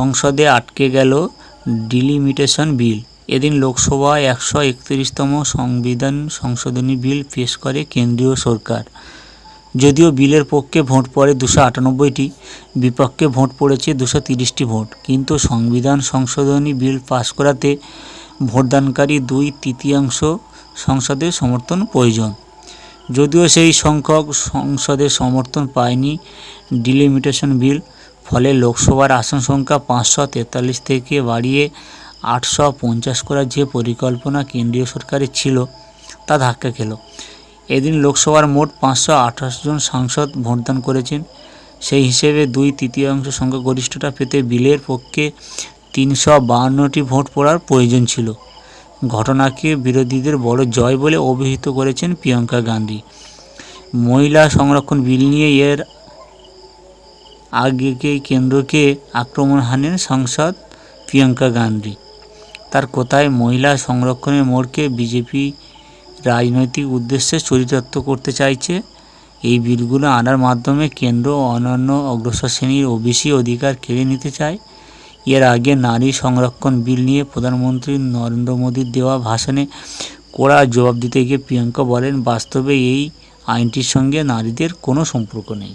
সংসদে আটকে গেল ডিলিমিটেশন বিল। এদিন লোকসভায় 131তম সংবিধান সংশোধনী বিল পেশ করে কেন্দ্রীয় সরকার। যদিও বিলের পক্ষে ভোট পড়ে 298টি, বিপক্ষে ভোট পড়েছে 230টি ভোট, কিন্তু সংবিধান সংশোধনী বিল পাশ করাতে ভোটদানকারী 2/3 সংসদের সমর্থন প্রয়োজন। যদিও সেই সংখ্যক সংসদের সমর্থন পায়নি ডিলিমিটেশন বিল, ফলে লোকসভার আসন সংখ্যা 543 থেকে বাড়িয়ে 850 করার যে পরিকল্পনা কেন্দ্রীয় সরকারের ছিল তা ধাক্কা খেল। এদিন লোকসভার মোট 528 জন সাংসদ ভোটদান করেছেন। সেই হিসেবে 2/3 সংখ্যাগরিষ্ঠতা পেতে বিলের পক্ষে 352টি ভোট পড়ার প্রয়োজন ছিল। ঘটনাকে বিরোধীদের বড় জয় বলে অভিহিত করেছেন প্রিয়াঙ্কা গান্ধী। মহিলা সংরক্ষণ বিল নিয়ে এর আগেই কেন্দ্রকে আক্রমণ হানেন সাংসদ প্রিয়াঙ্কা গান্ধী। তার কথায়, মহিলা সংরক্ষণের মোড়কে বিজেপি রাজনৈতিক উদ্দেশ্যে চরিতার্থ করতে চাইছে। এই বিলগুলো আনার মাধ্যমে কেন্দ্র অন্যান্য অগ্রসর শ্রেণীর ওবিসি অধিকার কেড়ে নিতে চায়। এর আগে নারী সংরক্ষণ বিল নিয়ে প্রধানমন্ত্রী নরেন্দ্র মোদীর দেওয়া ভাষণে কড়া জবাব দিতে গিয়ে প্রিয়াঙ্কা বলেন, বাস্তবে এই আইনটির সঙ্গে নারীদের কোনো সম্পর্ক নেই।